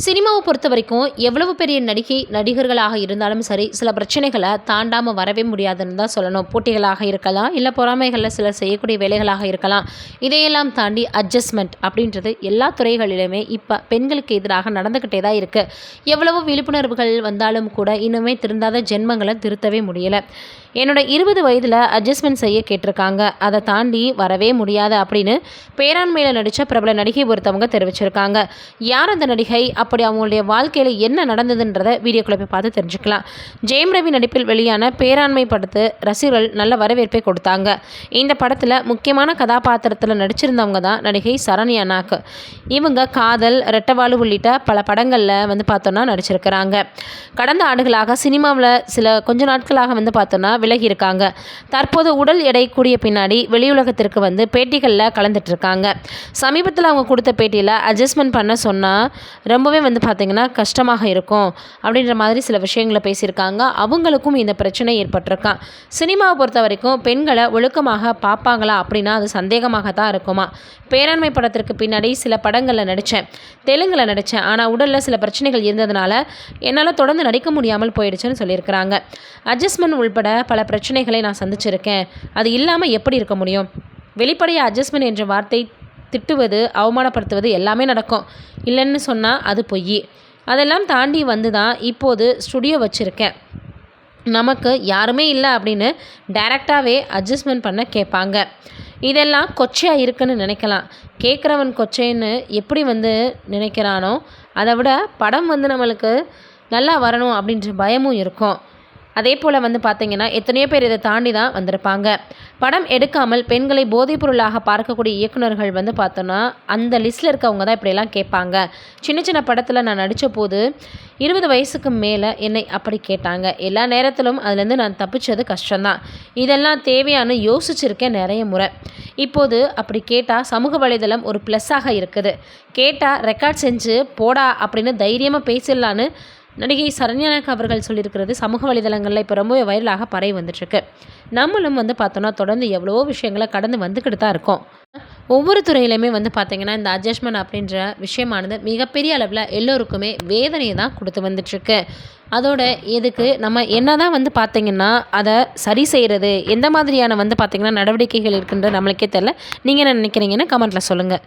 சினிமாவை பொறுத்த வரைக்கும் எவ்வளவு பெரிய நடிகர்களாக இருந்தாலும் சரி, சில பிரச்சனைகளை தாண்டாமல் வரவே முடியாதுன்னு தான் சொல்லணும். போட்டிகளாக இருக்கலாம், இல்லை பொறாமைகளில் சிலர் செய்யக்கூடிய வேலைகளாக இருக்கலாம். இதையெல்லாம் தாண்டி அட்ஜஸ்ட்மெண்ட் அப்படின்றது எல்லா துறைகளிலுமே இப்போ பெண்களுக்கு எதிராக நடந்துக்கிட்டே தான் இருக்குது. எவ்வளவோ விழிப்புணர்வுகள் வந்தாலும் கூட இன்னுமே திருந்தாத ஜென்மங்களை திருத்தவே முடியலை. என்னோட 20 வயதில் அட்ஜஸ்ட்மெண்ட் செய்ய கேட்டிருக்காங்க. அதை தாண்டி வரவே முடியாது அப்படின்னு பேராண்மையில் நடித்த பிரபல நடிகை ஒருத்தவங்க தெரிவிச்சிருக்காங்க. யார் அந்த நடிகை, அப்படி அவங்களுடைய வாழ்க்கையில் என்ன நடந்ததுன்றதை வீடியோக்குள்ள போய் பார்த்து தெரிஞ்சுக்கலாம். ஜெயம் ரவி நடிப்பில் வெளியான பேராண்மை படத்து ரசிகர்கள் நல்ல வரவேற்பை கொடுத்தாங்க. இந்த படத்தில் முக்கியமான கதாபாத்திரத்தில் நடிச்சிருந்தவங்க தான் நடிகை சரண்யா நாக். இவங்க காதல், ரெட்டவாளு உள்ளிட்ட பல படங்களில் பார்த்தோன்னா நடிச்சிருக்கிறாங்க. கடந்த ஆண்டுகளாக சினிமாவில் கொஞ்ச நாட்களாக பார்த்தோன்னா விலகி இருக்காங்க. தற்போது உடல் எடை கூடிய பின்னாடி வெளியுலகத்திற்கு பேட்டிகளில் கலந்துட்டு இருக்காங்க. சமீபத்தில் அவங்க கொடுத்த பேட்டியில் அட்ஜஸ்ட்மெண்ட் பண்ண சொன்னால் ரொம்பவே பார்த்திங்கன்னா கஷ்டமாக இருக்கும் அப்படின்ற மாதிரி சில விஷயங்களை பேசியிருக்காங்க. அவங்களுக்கும் இந்த பிரச்சனை ஏற்பட்டிருக்கான். சினிமாவை பொறுத்த வரைக்கும் பெண்களை ஒழுக்கமாக பார்ப்பாங்களா அப்படின்னா அது சந்தேகமாக தான் இருக்குமா. பேராண்மை படத்திற்கு பின்னாடி சில படங்களில் நடித்தேன், தெலுங்கில் நடித்தேன். ஆனால் உடலில் சில பிரச்சனைகள் இருந்ததுனால என்னால் தொடர்ந்து நடிக்க முடியாமல் போயிடுச்சுன்னு சொல்லியிருக்கிறாங்க. அட்ஜஸ்ட்மெண்ட் உள்பட பல பிரச்சனைகளை நான் சந்திச்சிருக்கேன். அது இல்லாமல் எப்படி இருக்க முடியும்? வெளிப்படையாக அட்ஜஸ்ட்மெண்ட் என்ற வார்த்தை திட்டுவது, அவமானப்படுத்துவது எல்லாமே நடக்கும். இல்லைன்னு சொன்னால் அது பொய். அதெல்லாம் தாண்டி தான் இப்போது ஸ்டுடியோ வச்சுருக்கேன். நமக்கு யாருமே இல்லை அப்படின்னு டைரெக்டாகவே அட்ஜஸ்ட்மெண்ட் பண்ண கேட்பாங்க. இதெல்லாம் கொச்சையாக இருக்குன்னு நினைக்கலாம். கேட்குறவன் கொச்சைன்னு எப்படி நினைக்கிறானோ அதை விட படம் நம்மளுக்கு நல்லா வரணும் அப்படின்ற பயமும் இருக்கும். அதே போல் பார்த்திங்கன்னா எத்தனையோ பேர் இதை தாண்டி தான் வந்திருப்பாங்க. படம் எடுக்காமல் பெண்களை போதைப்பொருளாக பார்க்கக்கூடிய இயக்குநர்கள் பார்த்தோன்னா அந்த லிஸ்ட்டில் இருக்கவங்க தான் இப்படியெல்லாம் கேட்பாங்க. சின்ன சின்ன படத்தில் நான் நடித்த போது 20 வயசுக்கு மேலே என்னை அப்படி கேட்டாங்க. எல்லா நேரத்திலும் அதுலேருந்து நான் தப்பிச்சது கஷ்டம்தான். இதெல்லாம் தேவையான யோசிச்சிருக்கேன் நிறைய முறை. இப்போது அப்படி கேட்டால் சமூக வலைதளம் ஒரு ப்ளஸ்ஸாக இருக்குது. கேட்டால் ரெக்கார்ட் செஞ்சு போடா அப்படின்னு தைரியமாக பேசிடலான்னு நடிகை சரண்யா நாக் அவர்கள் சொல்லியிருக்கிறது சமூக வலைதளங்களில் இப்போ ரொம்பவே வைரலாக பரவி வந்துட்டுருக்கு. நம்மளும் பார்த்தோன்னா தொடர்ந்து எவ்வளவோ விஷயங்களை கடந்து வந்துக்கிட்டு தான் இருக்கோம். ஒவ்வொரு துறையிலையுமே பார்த்திங்கன்னா இந்த அட்ஜஸ்ட்மெண்ட் அப்படின்ற விஷயமானது மிகப்பெரிய அளவில் எல்லோருக்குமே வேதனையை தான் கொடுத்து வந்துட்டுருக்கு. அதோட இதுக்கு நம்ம என்ன தான் பார்த்திங்கன்னா அதை சரி செய்கிறது, எந்த மாதிரியான பார்த்திங்கன்னா நடவடிக்கைகள் இருக்குன்ற நம்மளுக்கே தெரில. நீங்கள் என்ன நினைக்கிறீங்கன்னு கமெண்ட்டில் சொல்லுங்கள்.